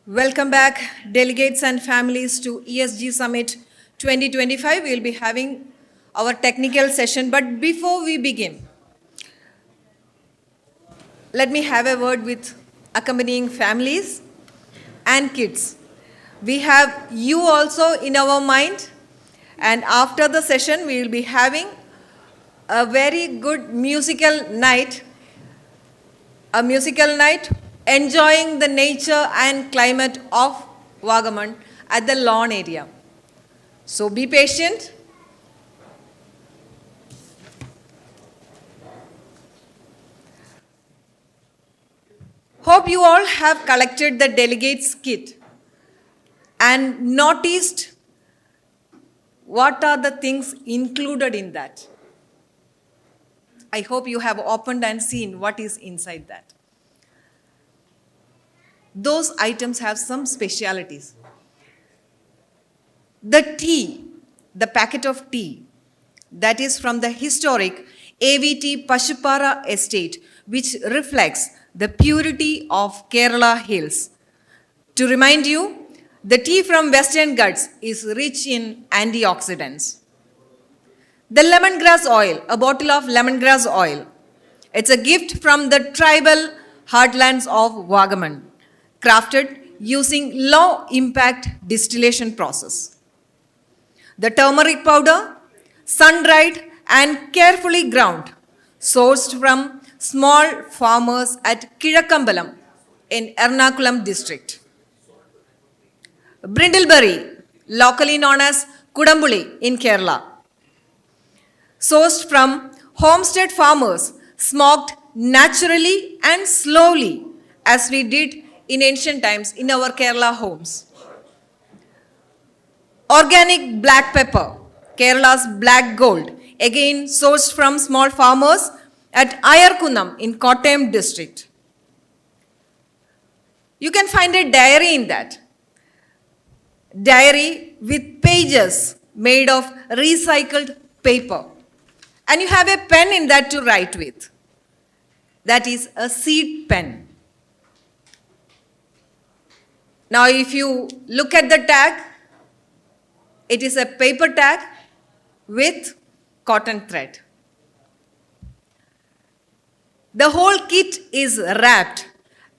Welcome back, delegates and families, to ESG Summit 2025. We'll be having our technical session. But before we begin, let me have a word with accompanying families and kids. We have you also in our mind, and after the session, we will be having a very good musical night, enjoying the nature and climate of Vagamon at the lawn area. So be patient. Hope you all have collected the delegates kit and noticed what are the things included in that. I hope you have opened and seen what is inside that. Those items have some specialities. The tea, the packet of tea, that is from the historic AVT Pashupara estate, which reflects the purity of Kerala hills. To remind you, the tea from Western Ghats is rich in antioxidants. The lemongrass oil, a bottle of lemongrass oil. It's a gift from the tribal heartlands of Vagamon, crafted using low-impact distillation process. The turmeric powder, sun-dried and carefully ground, sourced from small farmers at Kizhakkambalam in Ernakulam district. Brindleberry, locally known as Kudambuli in Kerala, sourced from homestead farmers, smoked naturally and slowly, as we did in ancient times in our Kerala homes. Organic black pepper, Kerala's black gold, again sourced from small farmers at Ayarkunam in Kottayam district. You can find a diary in that. Diary with pages made of recycled paper. And you have a pen in that to write with. That is a seed pen. Now, if you look at the tag, it is a paper tag with cotton thread. The whole kit is wrapped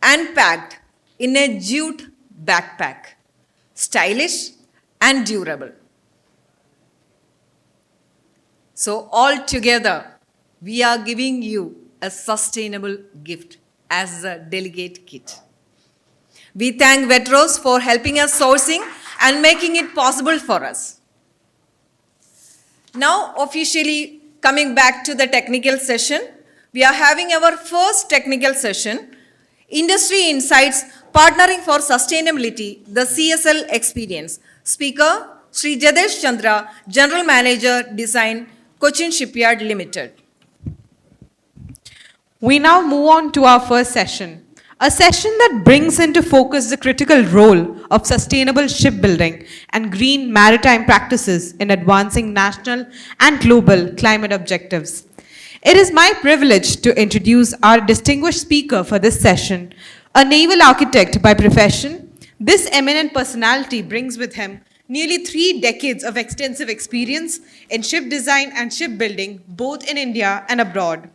and packed in a jute backpack, stylish and durable. So all together, we are giving you a sustainable gift as a delegate kit. We thank Vetros for helping us sourcing and making it possible for us. Now, officially coming back to the technical session, we are having our first technical session, Industry Insights Partnering for Sustainability, the CSL Experience. Speaker, Sri Jadesh Chandra, General Manager, Design, Cochin Shipyard Limited. We now move on to our first session, a session that brings into focus the critical role of sustainable shipbuilding and green maritime practices in advancing national and global climate objectives. It is my privilege to introduce our distinguished speaker for this session, a naval architect by profession. This eminent personality brings with him nearly 3 decades of extensive experience in ship design and shipbuilding, both in India and abroad.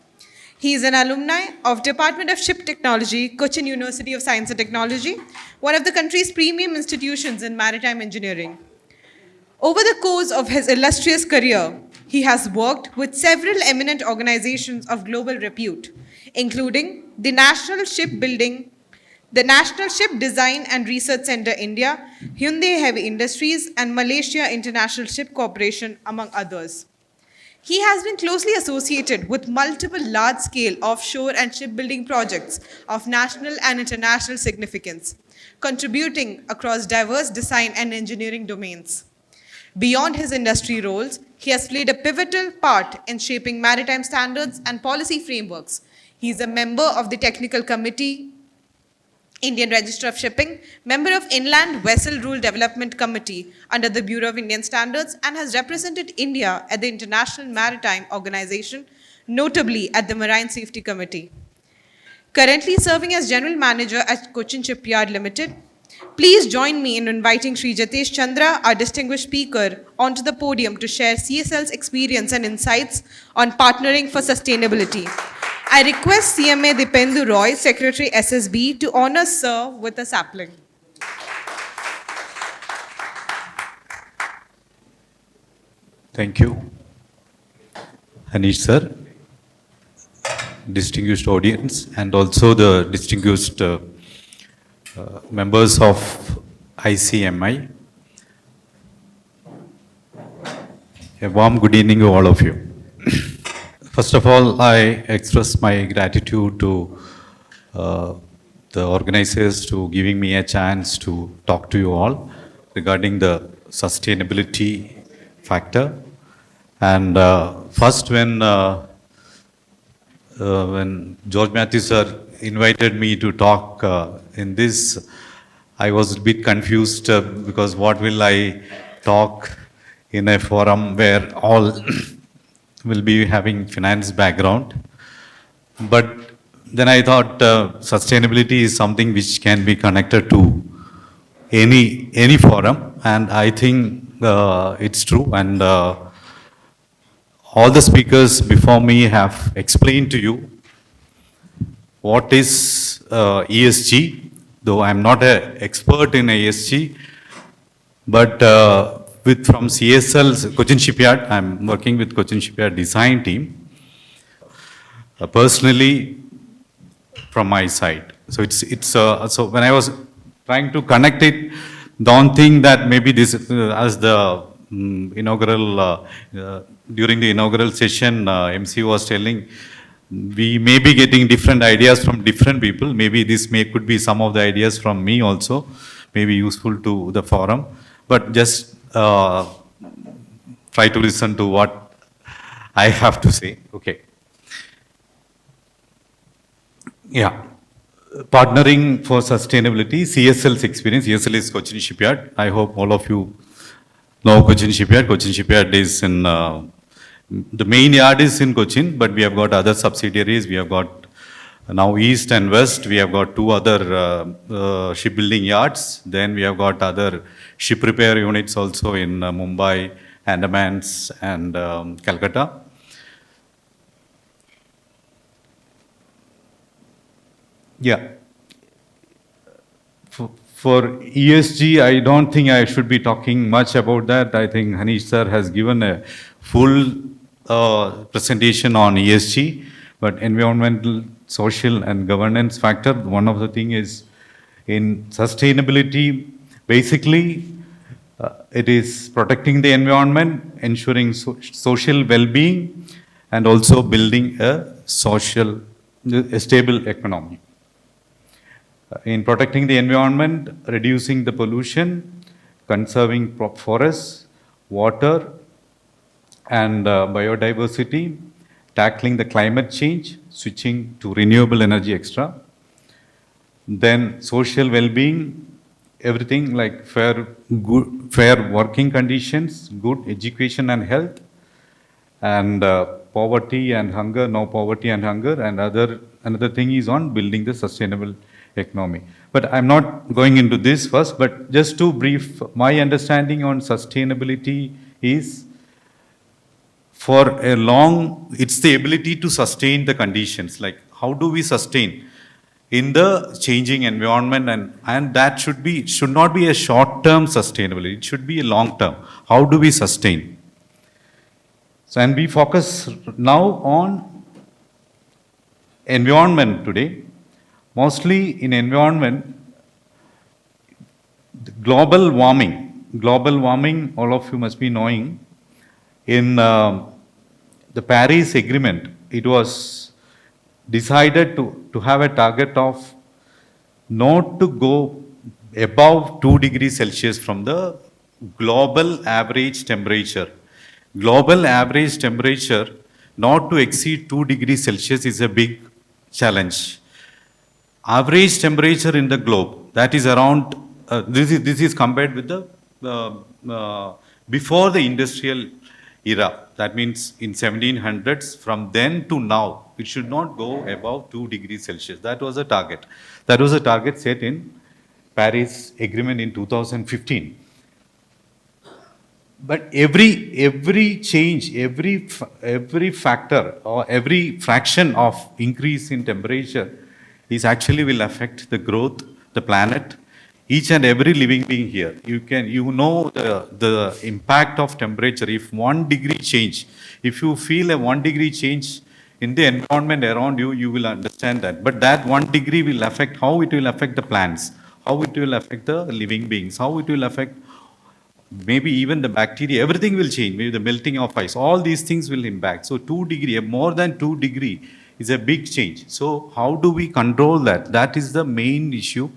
He is an alumni of Department of Ship Technology, Cochin University of Science and Technology, one of the country's premium institutions in maritime engineering. Over the course of his illustrious career, he has worked with several eminent organizations of global repute, including the National Ship Design and Research Center India, Hyundai Heavy Industries, and Malaysia International Ship Corporation, among others. He has been closely associated with multiple large-scale offshore and shipbuilding projects of national and international significance, contributing across diverse design and engineering domains. Beyond his industry roles, he has played a pivotal part in shaping maritime standards and policy frameworks. He is a member of the Technical Committee, Indian Register of Shipping, member of Inland Vessel Rule Development Committee under the Bureau of Indian Standards, and has represented India at the International Maritime Organization, notably at the Marine Safety Committee. Currently serving as General Manager at Cochin Shipyard Limited, Please join me in inviting Sri Jatesh Chandra, our distinguished speaker, onto the podium to share CSL's experience and insights on partnering for sustainability. I request CMA Dipendu Roy, Secretary SSB, to honor Sir with a sapling. Thank you, Anish sir, distinguished audience, and also the distinguished members of ICMAI. A warm good evening to all of you. First of all, I express my gratitude to the organizers to giving me a chance to talk to you all regarding the sustainability factor. And first, when George Matthew sir invited me to talk in this, I was a bit confused because what will I talk in a forum where all will be having finance background. But then I thought sustainability is something which can be connected to any forum, and I think it's true. And all the speakers before me have explained to you what is ESG, though I'm not an expert in ESG, but from CSL's Cochin Shipyard, I'm working with Cochin Shipyard design team, personally from my side. So it's so when I was trying to connect it, don't think that maybe this as the inaugural during the inaugural session, MC was telling we may be getting different ideas from different people. Maybe this could be some of the ideas from me also, maybe useful to the forum. But just try to listen to what I have to say. Okay. Yeah. Partnering for sustainability, CSL's experience. CSL is Cochin Shipyard. I hope all of you know Cochin Shipyard. Cochin Shipyard is in, the main yard is in Cochin, but we have got other subsidiaries. We have got now East and West. We have got two other shipbuilding yards. Then we have got other ship repair units also in Mumbai, Andamans, and Calcutta. Yeah. For ESG, I don't think I should be talking much about that. I think Anish sir has given a full presentation on ESG, but environmental, social, and governance factor. One of the thing is in sustainability. Basically, it is protecting the environment, ensuring social well-being, and also building a stable economy. In protecting the environment, reducing the pollution, conserving forests, water, and biodiversity, tackling the climate change, switching to renewable energy extra. Then social well-being, everything like fair working conditions, good education and health, and poverty and hunger, no poverty and hunger, and another thing is on building the sustainable economy. But I'm not going into this first, but just to brief, my understanding on sustainability is it's the ability to sustain the conditions. Like how do we sustain in the changing environment, and that should not be a short-term sustainability, it should be a long-term. How do we sustain? So, and we focus now on environment today. Mostly in environment, global warming, all of you must be knowing, in the Paris Agreement, it was decided to have a target of not to go above 2 degrees Celsius from the global average temperature. Global average temperature not to exceed 2 degrees Celsius is a big challenge. Average temperature in the globe, that is around, this is compared with the before the industrial era. That means in 1700s, from then to now, it should not go above 2 degrees Celsius. That was a target. That was a target set in Paris Agreement in 2015. But every change, every factor or every fraction of increase in temperature is actually will affect the growth, the planet, each and every living being here. You know the impact of temperature. If 1 degree change, if you feel a 1 degree change in the environment around you, you will understand that. But that 1 degree will affect how it will affect the plants, how it will affect the living beings, how it will affect maybe even the bacteria, everything will change, maybe the melting of ice, all these things will impact. So 2 degree, more than 2 degree is a big change. So how do we control that? That is the main issue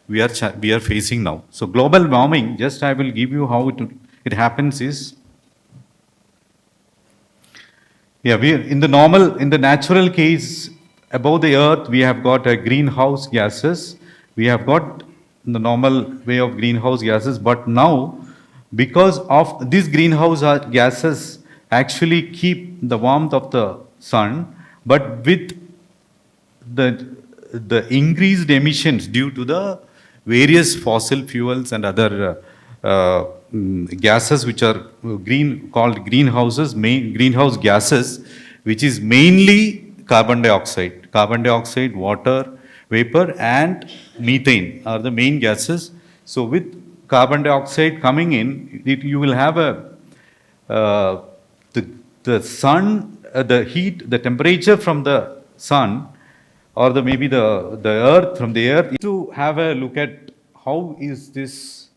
we are facing now. So global warming, just I will give you how it happens is, yeah, in the natural case, above the earth, we have got a greenhouse gases. We have got the normal way of greenhouse gases, but now, because of these greenhouse gases actually keep the warmth of the sun, but with the increased emissions due to the various fossil fuels and other gases which are called greenhouse gases, which is mainly carbon dioxide, water vapor and methane are the main gases. So with carbon dioxide coming in, you will have the sun, the heat, the temperature from the sun, or maybe the earth from the earth. To have a look at how is this,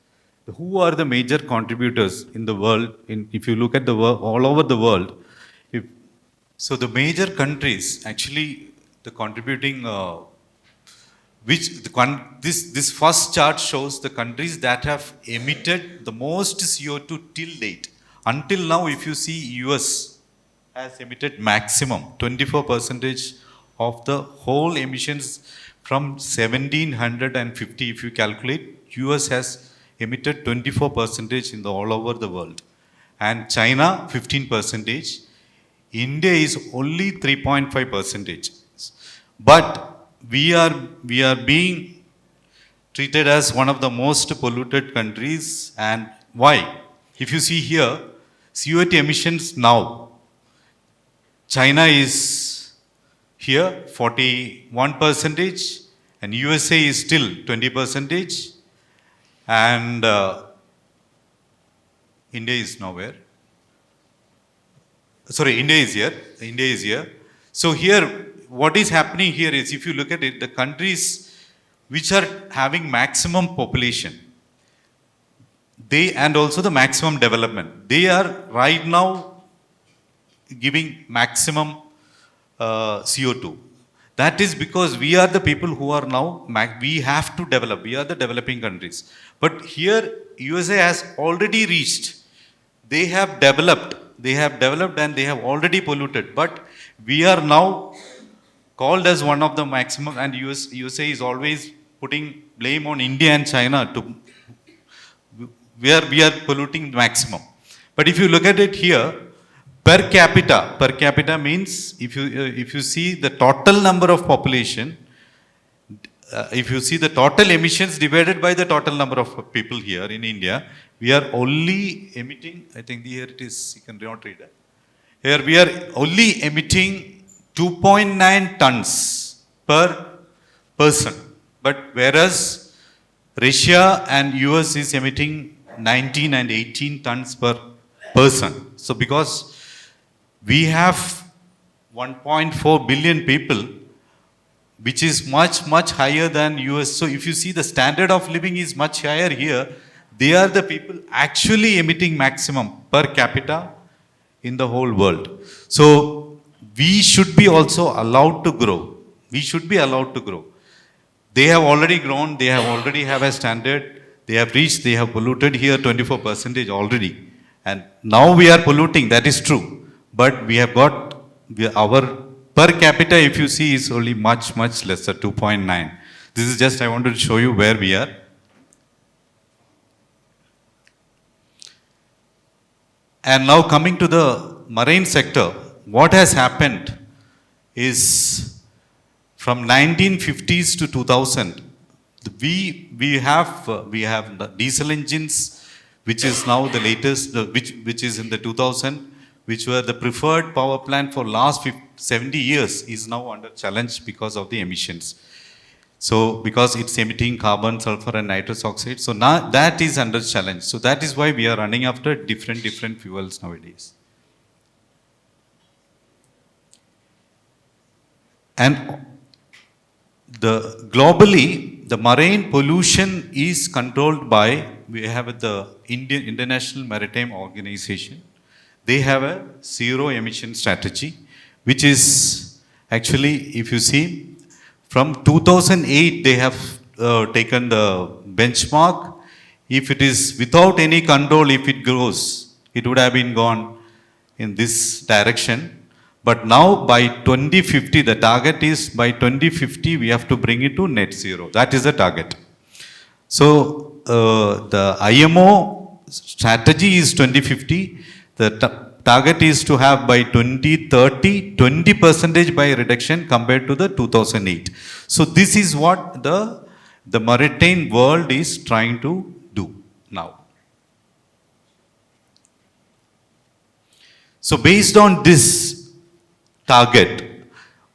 who are the major contributors in the world? If you look at the world, all over the world, so the major countries actually the contributing. This first chart shows the countries that have emitted the most CO2 till date. Until now, if you see, US has emitted maximum 24% of the whole emissions from 1750. If you calculate, US has emitted 24% in the all over the world, and China 15%. India is only 3.5%. But we are being treated as one of the most polluted countries. And why? If you see here, CO2 emissions now, China is here 41%, and USA is still 20%, and India is nowhere. Sorry, India is here. So here, what is happening here is, if you look at it, the countries which are having maximum population, and also the maximum development, they are right now giving maximum CO2. That is because we are the people who are now, we have to develop, we are the developing countries. But here, USA has already reached, they have developed and they have already polluted. But we are now called as one of the maximum, and USA is always putting blame on India and China we are polluting maximum. But if you look at it here, per capita means if you see the total number of population, if you see the total emissions divided by the total number of people here in India, we are only emitting, I think here it is, you can not read that. Here we are only emitting 2.9 tons per person. But whereas Russia and US is emitting 19 and 18 tons per person. So because we have 1.4 billion people, which is much higher than US. So if you see the standard of living is much higher here, they are the people actually emitting maximum per capita in the whole world. So we should be also allowed to grow. They have already grown, they have already have a standard, they have reached, they have polluted here 24% already. And now we are polluting, that is true. But we have got our per capita, if you see, is only much lesser, 2.9. This is just, I wanted to show you where we are. And now coming to the marine sector, what has happened is from 1950s to 2000, we have the diesel engines, which is now the latest, which is in the 2000, which were the preferred power plant for last 70 years, is now under challenge because of the emissions. So because it's emitting carbon, sulfur, and nitrous oxide, so now that is under challenge. So that is why we are running after different fuels nowadays. And globally, the marine pollution is controlled by, we have the International Maritime Organization. They have a zero emission strategy, which is actually, if you see, from 2008, they have taken the benchmark. If it is without any control, if it grows, it would have been gone in this direction. But now by 2050, the target is by 2050, we have to bring it to net zero. That is the target. So the IMO strategy is 2050. The target is to have by 2030, 20% by reduction compared to the 2008. So this is what the maritime world is trying to do now. So based on this target,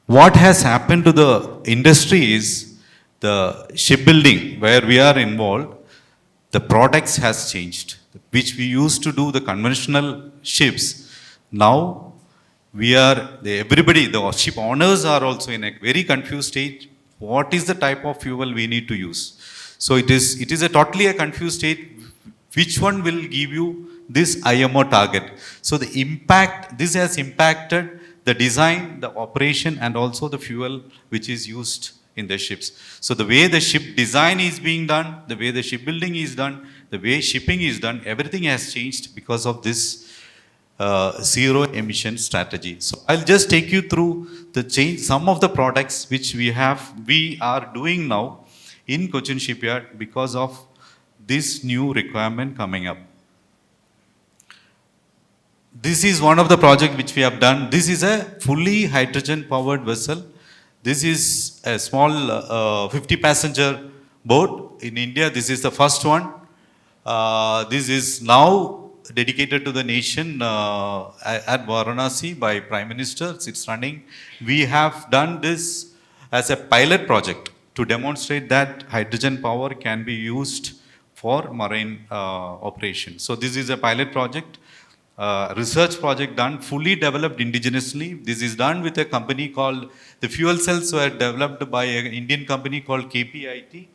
what has happened to the industry is the shipbuilding where we are involved, the products has changed, which we used to do the conventional ships. Now everybody, the ship owners are also in a very confused state. What is the type of fuel we need to use? So it is a totally a confused state. Which one will give you this IMO target? So this has impacted the design, the operation, and also the fuel which is used in the ships. So the way the ship design is being done, the way the shipbuilding is done, the way shipping is done, everything has changed because of this zero emission strategy. So I'll just take you through the change, some of the products which we are doing now in Cochin Shipyard because of this new requirement coming up. This is one of the projects which we have done. This is a fully hydrogen powered vessel. This is a small 50 passenger boat in India. This is the first one. This is now dedicated to the nation at Varanasi by Prime Minister. It's running. We have done this as a pilot project to demonstrate that hydrogen power can be used for marine operations. So this is a pilot project. Research project done, fully developed indigenously. This is done with a company called, the fuel cells were developed by an Indian company called KPIT.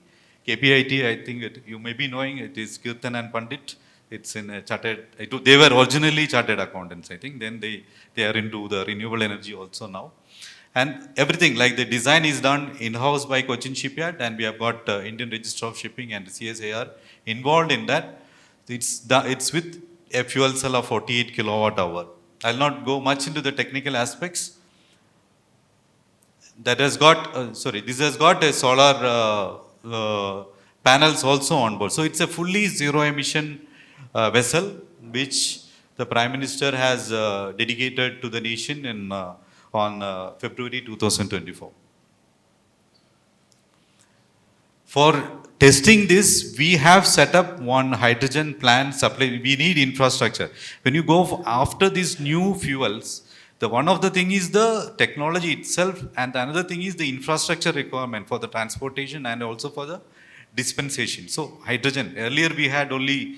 KPIT, I think you may be knowing, it is Kirtan and Pandit. It's in a chartered, they were originally chartered accountants, I think. Then they are into the renewable energy also now. And everything, like the design is done in-house by Cochin Shipyard, and we have got Indian Register of Shipping and CSIR involved in that. It's with a fuel cell of 48 kilowatt hour. I'll not go much into the technical aspects. That has got, this has got a solar panels also on board. So it's a fully zero emission vessel, which the Prime Minister has dedicated to the nation on February 2024. For testing this, we have set up one hydrogen plant supply. We need infrastructure. When you go after these new fuels, one of the thing is the technology itself, and another thing is the infrastructure requirement for the transportation and also for the dispensation. So hydrogen, earlier we had only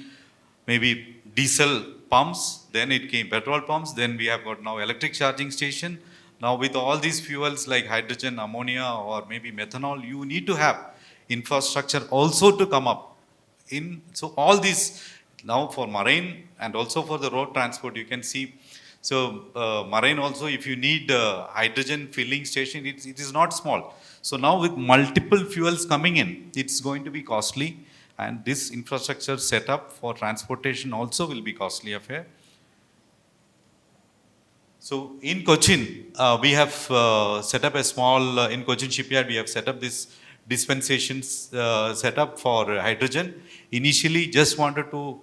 maybe diesel pumps, then it came petrol pumps, then we have got now electric charging station. Now with all these fuels like hydrogen, ammonia, or maybe methanol, you need to have infrastructure also to come up in. So all these now for marine and also for the road transport, you can see. So marine also, if you need hydrogen filling station, it is not small. So now with multiple fuels coming in, it's going to be costly, and this infrastructure setup for transportation also will be costly affair. So in Cochin, we have set up a small, in Cochin Shipyard, we have set up this dispensations setup for hydrogen. Initially, just wanted to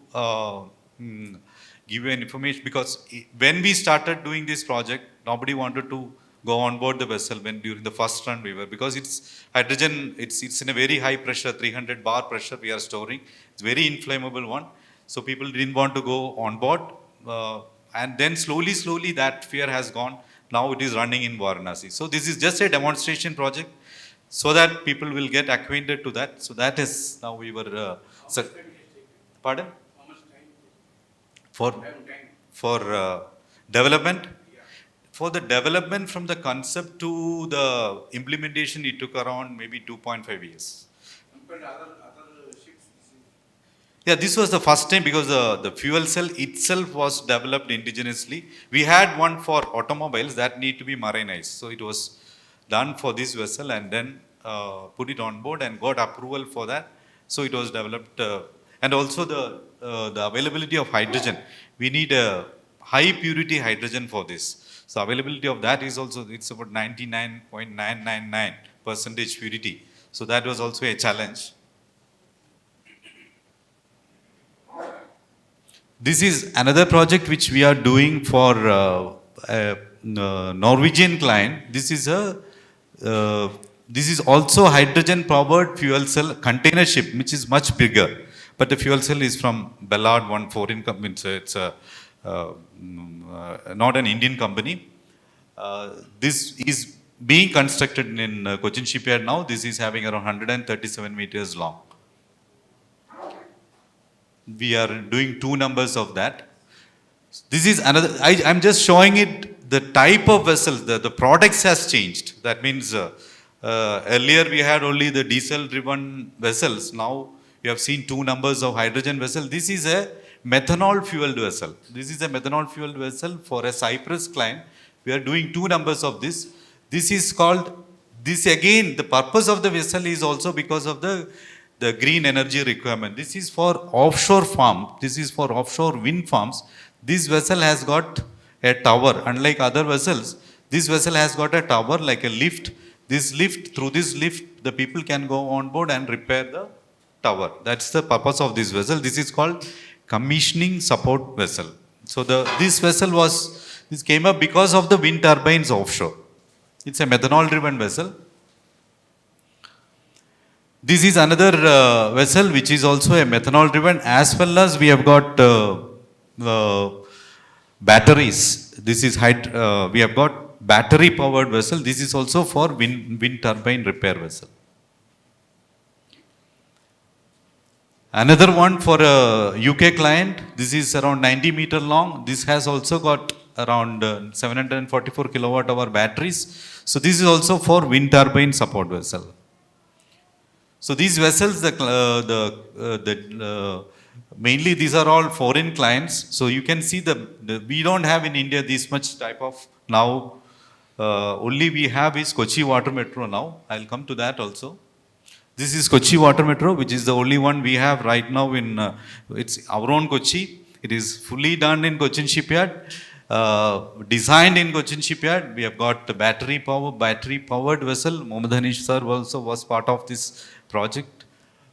give you an information, because when we started doing this project, nobody wanted to go on board the vessel when during the first run we were, because it's hydrogen, it's in a very high pressure, 300 bar pressure we are storing. It's very inflammable one. So people didn't want to go on board. And then slowly that fear has gone. Now it is running in Varanasi. So this is just a demonstration project so that people will get acquainted to that. So that is now we were, pardon? For, for development? For the development from the concept to the implementation, it took around maybe 2.5 years. Yeah, this was the first time because the fuel cell itself was developed indigenously. We had one for automobiles that need to be marinized. So it was done for this vessel and then put it on board and got approval for that. So it was developed. And also the availability of hydrogen. We need a high purity hydrogen for this. So availability of that is also, it's about 99.999% purity. So that was also a challenge. This is another project which we are doing for a Norwegian client. This is also hydrogen powered fuel cell container ship, which is much bigger. But the fuel cell is from Ballard, one foreign company. So it's not an Indian company. This is being constructed in Cochin shipyard now. This is having around 137 meters long. We are doing 2 numbers of that. This is another, I'm just showing it, the type of vessels, the products has changed. That means earlier we had only the diesel driven vessels. Now you have seen 2 numbers of hydrogen vessel. This is a methanol fueled vessel. This is a methanol fueled vessel for a Cyprus client. We are doing 2 numbers of this. This is called, this again, the purpose of the vessel is also because of the green energy requirement. This is for offshore farm. This is for offshore wind farms. This vessel has got a tower. Unlike other vessels, this vessel has got a tower like a lift. Through this lift, the people can go on board and repair the tower. That's the purpose of this vessel. This is called commissioning support vessel. So this came up because of the wind turbines offshore. It's a methanol driven vessel. This is another vessel which is also a methanol driven, as well as we have got batteries. This is we have got battery powered vessel. This is also for wind turbine repair vessel. Another one for a UK client. This is around 90 meter long. This has also got around 744 kilowatt hour batteries. So this is also for wind turbine support vessel. So these vessels, mainly these are all foreign clients. So you can see we don't have in India this much type of now. Only we have is Kochi Water Metro now. I'll come to that also. This is Kochi Water Metro, which is the only one we have right now in, it's our own Kochi. It is fully done in Cochin shipyard. Designed in Cochin shipyard. We have got the battery powered vessel. Mohammad Hanish sir also was part of this project.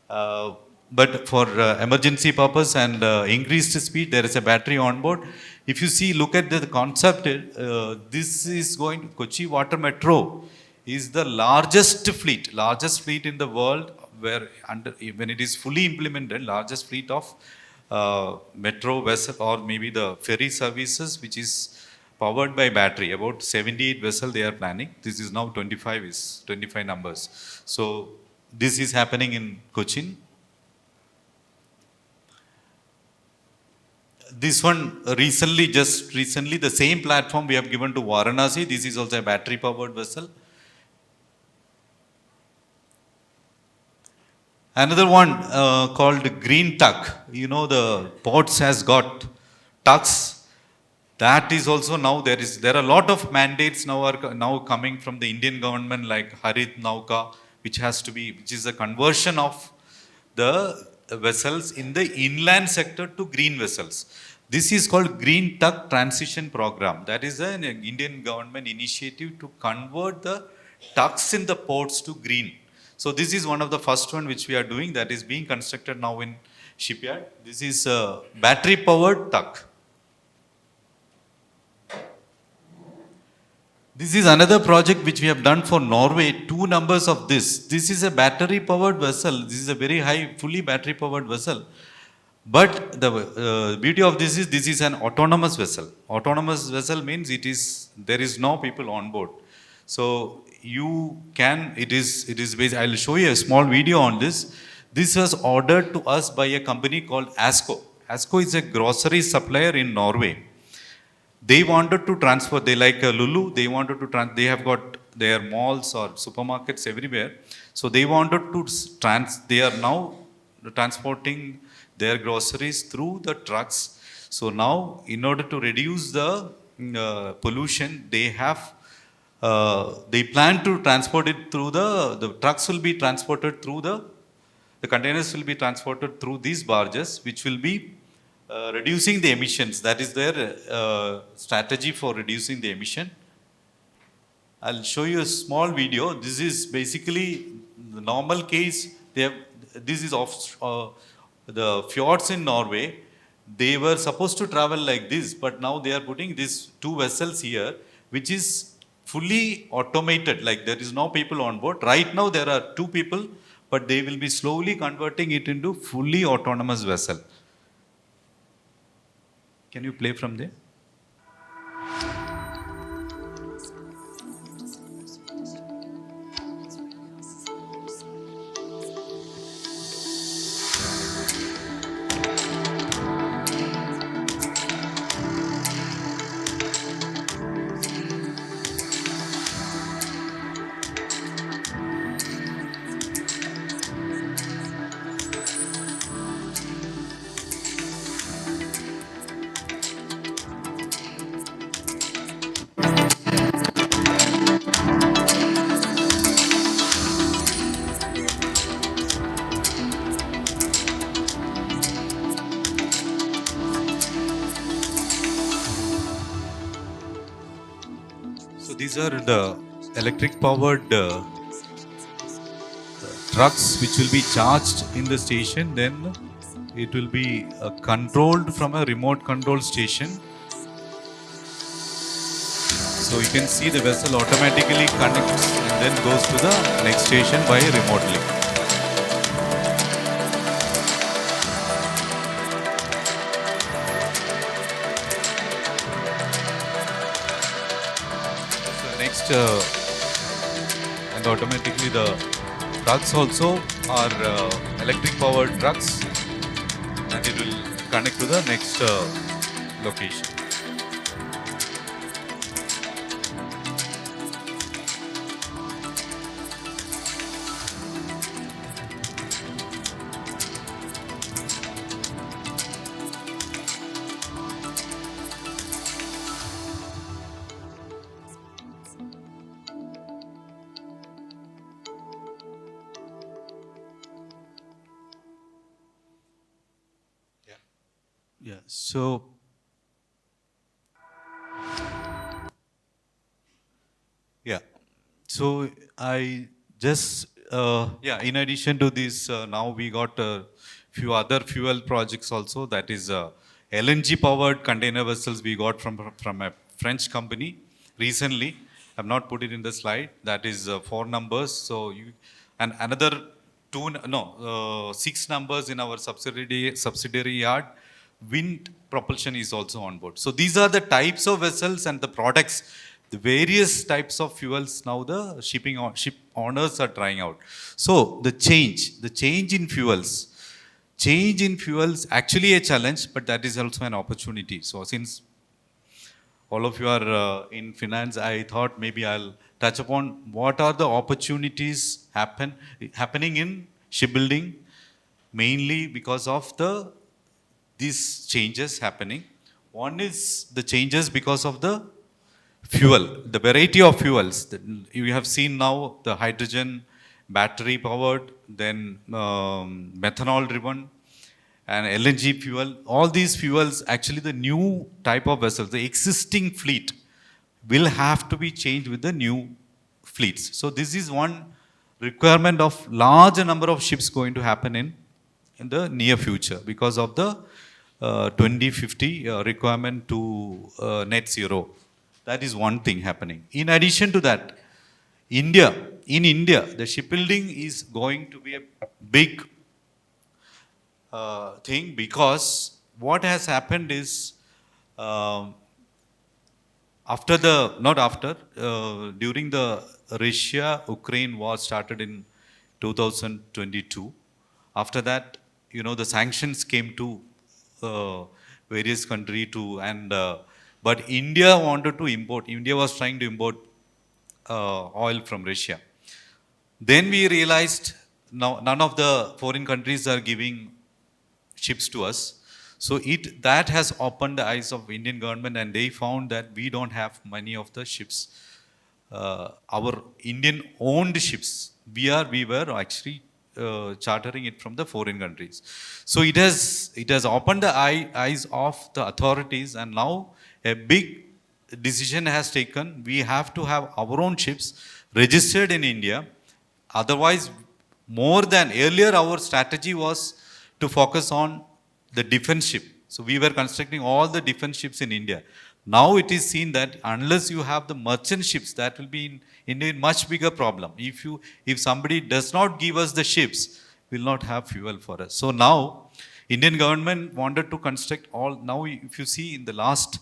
But for emergency purpose and increased speed, there is a battery on board. If you see, look at the concept, this is Kochi Water Metro is the largest fleet in the world where when it is fully implemented, largest fleet of metro vessel or maybe the ferry services which is powered by battery. About 78 vessels they are planning. This is now 25 numbers. So this is happening in Cochin. This one recently, the same platform we have given to Varanasi. This is also a battery powered vessel. Another one called Green Tuck. You know, the ports has got tucks. That is also now there are a lot of mandates now coming from the Indian government like Harit Nauka, which is a conversion of the vessels in the inland sector to green vessels. This is called Green Tuck Transition Program. That is an Indian government initiative to convert the tucks in the ports to green. So this is one of the first one which we are doing that is being constructed now in shipyard. This is a battery powered tuck. This is another project which we have done for Norway. Two numbers of this. This is a battery powered vessel. This is a very high, fully battery powered vessel. But the beauty of this is an autonomous vessel. Autonomous vessel means there is no people on board. So you can, it is based, I'll show you a small video on this. This was ordered to us by a company called ASCO. ASCO is a grocery supplier in Norway. They wanted to transfer, they like Lulu, they wanted to, they have got their malls or supermarkets everywhere. So they wanted to, they are now transporting their groceries through the trucks. So now, in order to reduce the pollution, they have, they plan to transport it through the trucks will be transported through the containers will be transported through these barges, which will be reducing the emissions. That is their strategy for reducing the emission. I'll show you a small video. This is basically the normal case. This is of the fjords in Norway. They were supposed to travel like this, but now they are putting these two vessels here, which is fully automated. Like there is no people on board. Right now there are two people, but they will be slowly converting it into fully autonomous vessel. Can you play from there? So these are the electric powered trucks which will be charged in the station. Then it will be controlled from a remote control station. So you can see the vessel automatically connects and then goes to the next station by remotely. Next, and automatically the trucks also are electric powered trucks, and it will connect to the next location. Yeah, so I just in addition to this, now we got a few other fuel projects also. That is LNG powered container vessels we got from a French company recently. I've not put it in the slide. That is 4 numbers. So and another 6 numbers in our subsidiary yard. Wind propulsion is also on board. So these are the types of vessels and the products, the various types of fuels now the ship owners are trying out. So the change in fuels actually a challenge, but that is also an opportunity. So since all of you are in finance, I thought maybe I'll touch upon what are the opportunities happening in shipbuilding, mainly because of these changes happening. One is the changes because of the fuel, the variety of fuels. You have seen now the hydrogen, battery powered, then methanol driven, and LNG fuel. All these fuels, actually the new type of vessels, the existing fleet will have to be changed with the new fleets. So this is one requirement of large number of ships going to happen in the near future because of the 2050 requirement to net zero. That is one thing happening. In addition to that, in India, the shipbuilding is going to be a big thing, because what has happened is, um, after the, not after, during the Russia-Ukraine war started in 2022, after that, the sanctions came to various country to, but India wanted to import, India was trying to import oil from Russia. Then we realized now none of the foreign countries are giving ships to us. So that has opened the eyes of Indian government, and they found that we don't have many of the ships, our Indian owned ships. We were actually chartering it from the foreign countries. So it has opened the eyes of the authorities, and now a big decision has taken. We have to have our own ships registered in India. Otherwise, more than earlier, our strategy was to focus on the defense ship. So we were constructing all the defense ships in India. Now it is seen that unless you have the merchant ships, that will be in India a much bigger problem. If somebody does not give us the ships, we will not have fuel for us. So now, Indian government wanted to construct all. Now, if you see in the last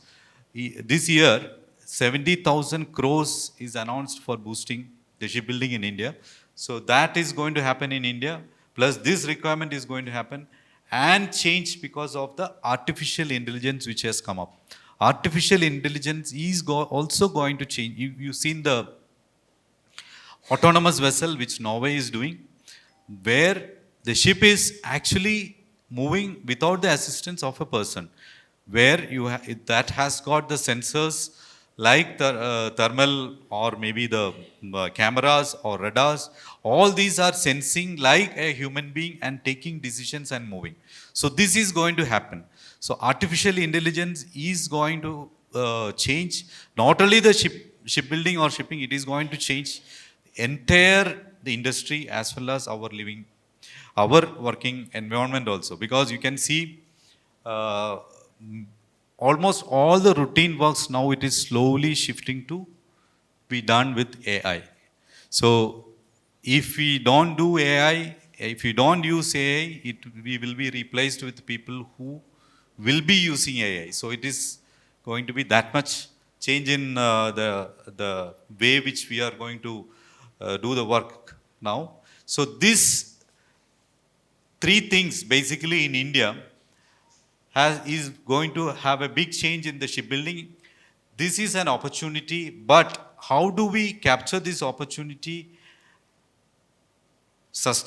this year, 70,000 crores is announced for boosting the shipbuilding in India. So that is going to happen in India. Plus, this requirement is going to happen and change because of the artificial intelligence which has come up. Artificial intelligence is also going to change. You've seen the autonomous vessel which Norway is doing, where the ship is actually moving without the assistance of a person, where that has got the sensors like the thermal, or maybe the cameras or radars. All these are sensing like a human being and taking decisions and moving. So this is going to happen. So artificial intelligence is going to change not only the shipbuilding or shipping, it is going to change entire the industry as well as our working environment also. Because you can see almost all the routine works now, it is slowly shifting to be done with AI. So if we don't do AI, if we don't use AI, we will be replaced with people who will be using AI. So it is going to be that much change in the way which we are going to do the work now. So these three things basically in India is going to have a big change in the shipbuilding. This is an opportunity, but how do we capture this opportunity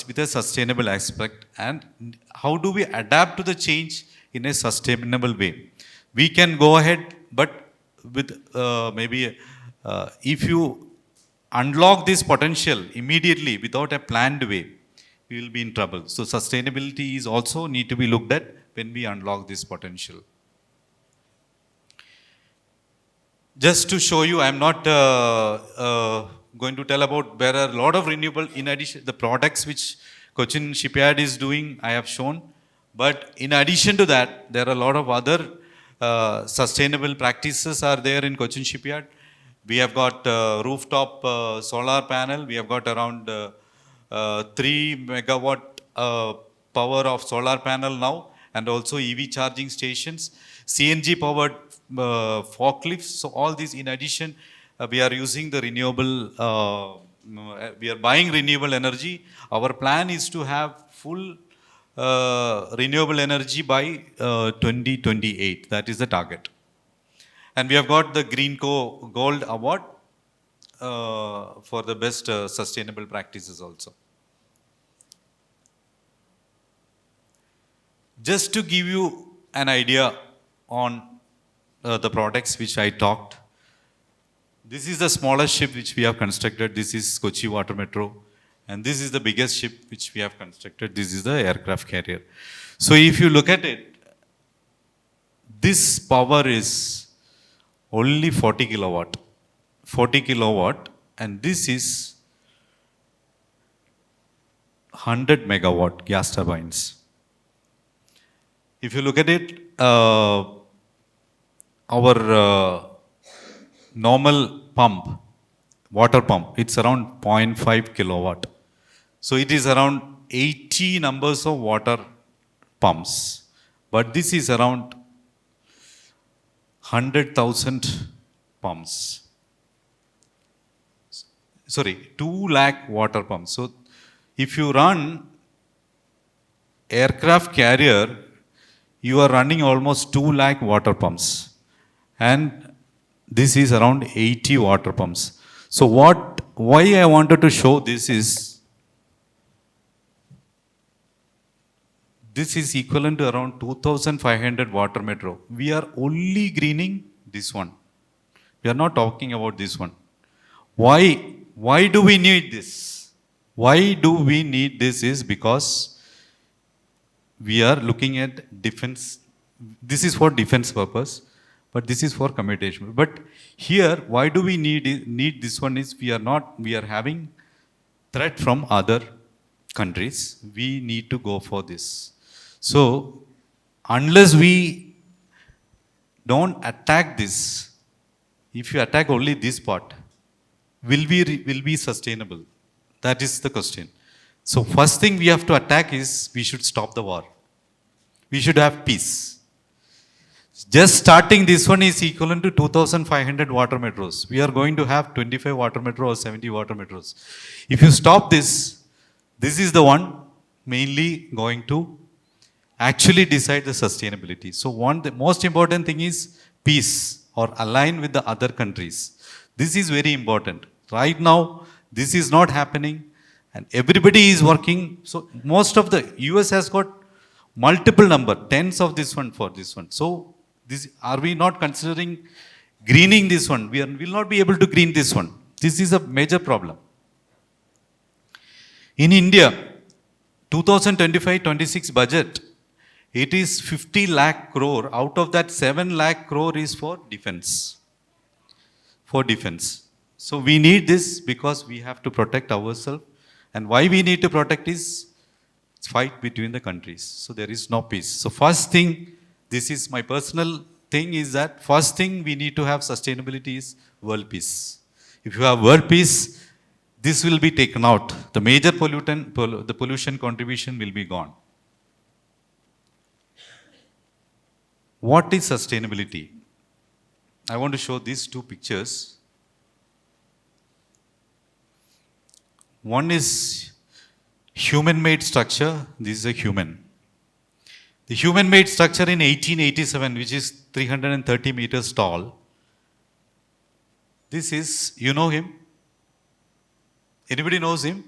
with a sustainable aspect, and how do we adapt to the change in a sustainable way? We can go ahead, but with maybe if you unlock this potential immediately without a planned way, we will be in trouble. So sustainability is also need to be looked at when we unlock this potential. Just to show you, I am not going to tell about, there are a lot of renewable, in addition, the products which Cochin Shipyard is doing, I have shown. But in addition to that, there are a lot of other sustainable practices are there in Cochin Shipyard. We have got rooftop solar panel. We have got around 3 megawatt power of solar panel now, and also EV charging stations, CNG powered forklifts. So all these, in addition, we are using the renewable, we are buying renewable energy. Our plan is to have full renewable energy by 2028. That is the target. And we have got the Greenco Gold Award for the best sustainable practices also. Just to give you an idea on the products which I talked, this is the smallest ship which we have constructed. This is Kochi Water Metro. And this is the biggest ship which we have constructed. This is the aircraft carrier. So if you look at it, this power is only 40 kilowatt. 40 kilowatt, and this is 100 megawatt gas turbines. If you look at it, our normal pump, water pump, it's around 0.5 kilowatt. So it is around 80 numbers of water pumps. But this is around 100,000 pumps. Sorry, 2 lakh water pumps. So if you run aircraft carrier, you are running almost 2 lakh water pumps. And this is around 80 water pumps. So why I wanted to show this is, this is equivalent to around 2,500 water metro. We are only greening this one. We are not talking about this one. Why? Why do we need this? Why do we need this is because we are looking at defense. This is for defense purpose, but this is for commutation. But here, why do we need this one is we are having threat from other countries. We need to go for this. So, unless we don't attack this, if you attack only this part, will we sustainable? That is the question. So first thing we have to attack is we should stop the war. We should have peace. Just starting this one is equivalent to 2,500 water metros. We are going to have 25 water metro or 70 water metros. If you stop this, this is the one mainly going to actually decide the sustainability. So the most important thing is peace or align with the other countries. This is very important. Right now, this is not happening and everybody is working. So most of the US has got multiple number, tens of this one for this one. So are we not considering greening this one? We will not be able to green this one. This is a major problem. In India, 2025-26 budget, it is 50 lakh crore. Out of that, 7 lakh crore is for defense. For defense. So we need this because we have to protect ourselves. And why we need to protect is fight between the countries. So there is no peace. So first thing, this is my personal thing, is that first thing we need to have sustainability is world peace. If you have world peace, this will be taken out. The major the pollution contribution will be gone. What is sustainability? I want to show these two pictures. One is human-made structure. This is a human. The human-made structure in 1887, which is 330 meters tall. This is, you know him? Anybody knows him?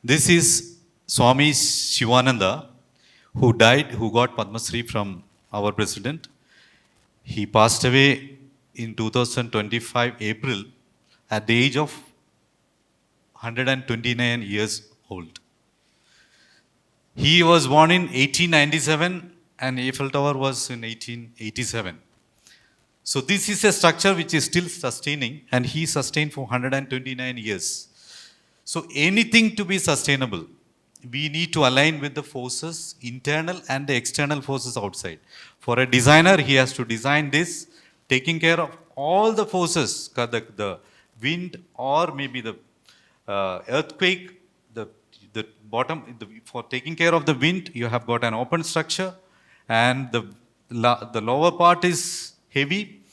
This is Swami Shivananda, who died, who got Padma Shri from our president. He passed away in 2025 April at the age of 129 years old. He was born in 1897 and Eiffel Tower was in 1887. So this is a structure which is still sustaining and he sustained for 129 years. So anything to be sustainable, we need to align with the forces, internal and the external forces outside. For a designer, he has to design this, taking care of all the forces, the wind or maybe the earthquake, the bottom, for taking care of the wind, you have got an open structure and the lower part is heavy.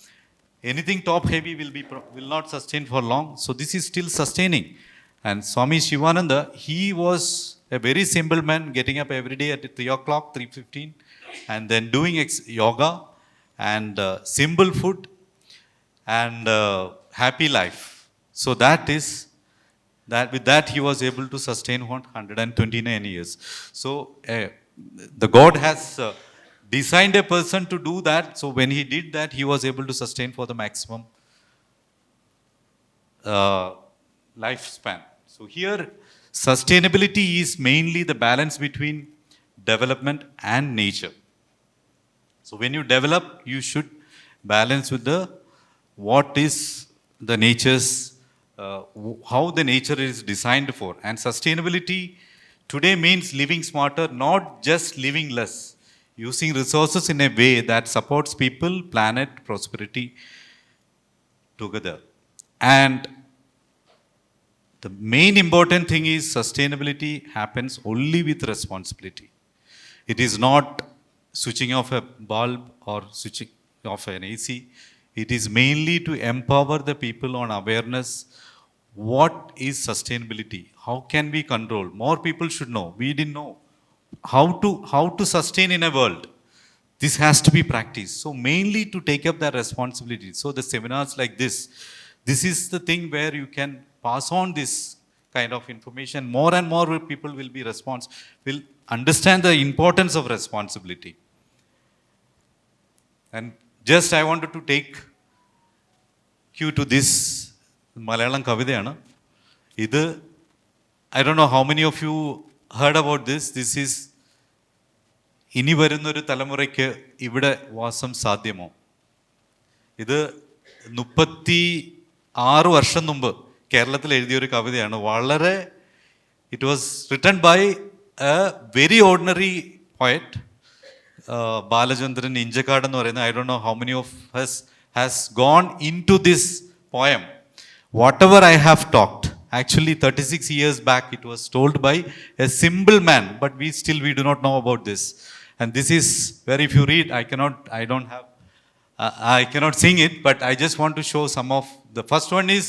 Anything top heavy will not sustain for long. So this is still sustaining. And Swami Shivananda, he was a very simple man, getting up every day at 3 o'clock, 3:15, and then doing yoga and simple food and happy life. So with that he was able to sustain 129 years. So the God has designed a person to do that. So when he did that, he was able to sustain for the maximum lifespan. So here, sustainability is mainly the balance between development and nature. So when you develop, you should balance with what is the nature's, how the nature is designed for. And sustainability today means living smarter, not just living less, using resources in a way that supports people, planet, prosperity, together. And the main important thing is sustainability happens only with responsibility. It is not switching off a bulb or switching off an AC. It is mainly to empower the people on awareness. What is sustainability? How can we control? More people should know. We didn't know how to sustain in a world. This has to be practiced. So mainly to take up that responsibility. So the seminars like this is the thing where you can pass on this kind of information. More and more people will understand the importance of responsibility. And just I wanted to take cue to this Malayalam കവിതയാണ്. ഇത് I don't know how many of you heard about this. This is ഇനി വരുന്നൊരു തലമുറയ്ക്ക് ഇവിടെ വാസം സാധ്യമോ? ഇത് 36 വർഷം മുമ്പ് കേരളത്തിൽ എഴുതിയൊരു കവിതയാണ്. വളരെ it was written by a very ordinary poet Balachandran Inchakkad എന്ന് പറയുന്ന. I don't know how many of us has gone into this poem. Whatever I have talked, actually 36 years back it was told by a simple man, but we do not know about this. And this is where if you read, I cannot sing it, but I just want to show some of the first one is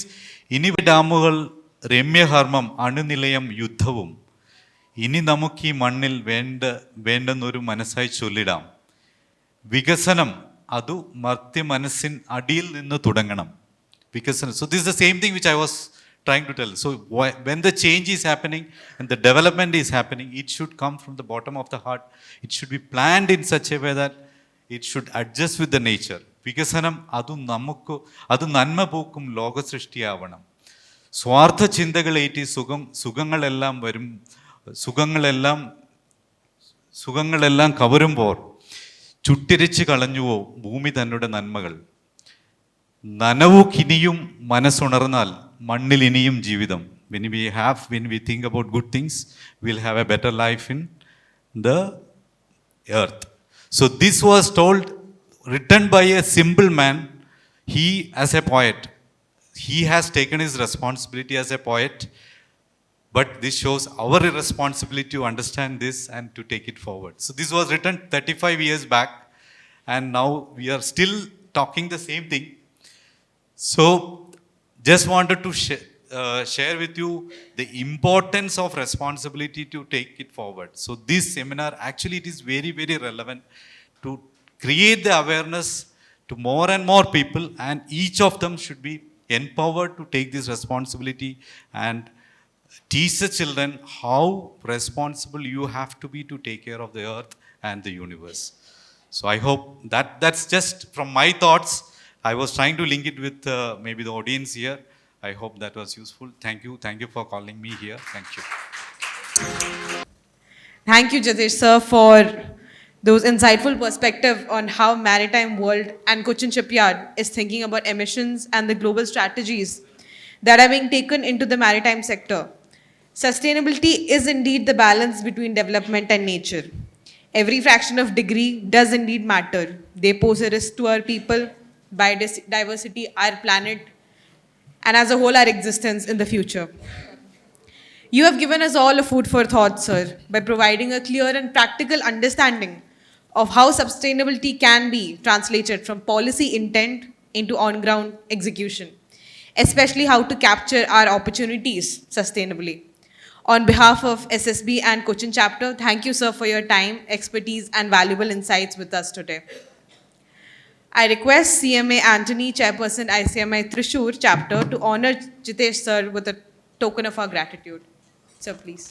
ഇനി ഡാമുകൾ രമ്യഹർമ്മം അണുനിലയം യുദ്ധവും ഇനി നമുക്ക് ഈ മണ്ണിൽ വേണ്ടെന്നൊരു മനസ്സായി ചൊല്ലിടാം. വികസനം അതു മർത്യ മനസ്സിൻ അടിയിൽ നിന്ന് തുടങ്ങണം. വികസനം. So this is the same thing which I was trying to tell. So when the change is happening and the development is happening, it should come from the bottom of the heart. It should be planned in such a way that it should adjust with the nature. വികസനം അത് നന്മ പോക്കും ലോകസൃഷ്ടിയാവണം. സ്വാർത്ഥ ചിന്തകളേറ്റി സുഖങ്ങളെല്ലാം കവരുമ്പോൾ ചുട്ടിരിച്ച് കളഞ്ഞുവോ ഭൂമി തന്നുടെ നന്മകൾ. നനവുകിനിയും മനസ്സുണർന്നാൽ മണ്ണിൽ ഇനിയും ജീവിതം. When we think about good things, we'll have a better life in the earth. So this was written by a simple man. He, as a poet, he has taken his responsibility as a poet, but this shows our responsibility to understand this and to take it forward. So this was written 35 years back, and now we are still talking the same thing. So just wanted to share with you the importance of responsibility to take it forward. So this seminar, actually it is very, very relevant to create the awareness to more and more people, and each of them should be empowered to take this responsibility and teach the children how responsible you have to be to take care of the earth and the universe. So I hope that's just from my thoughts. I was trying to link it with maybe the audience here. I hope that was useful. Thank you for calling me here. Thank you. Thank you, Jitesh sir, for those insightful perspective on how maritime world and Cochin Shipyard is thinking about emissions and the global strategies that are being taken into the maritime sector. Sustainability is indeed the balance between development and nature. Every fraction of degree does indeed matter. They pose a risk to our people, biodiversity, our planet, and as a whole our existence in the future. You have given us all a food for thought, sir, by providing a clear and practical understanding of how sustainability can be translated from policy intent into on-ground execution, especially how to capture our opportunities sustainably. On behalf of SSB and Cochin chapter, thank you, sir, for your time, expertise, and valuable insights with us today. I request CMA Anthony, Chairperson ICMAI Thrissur chapter, to honor Jitesh sir with a token of our gratitude. Sir, please.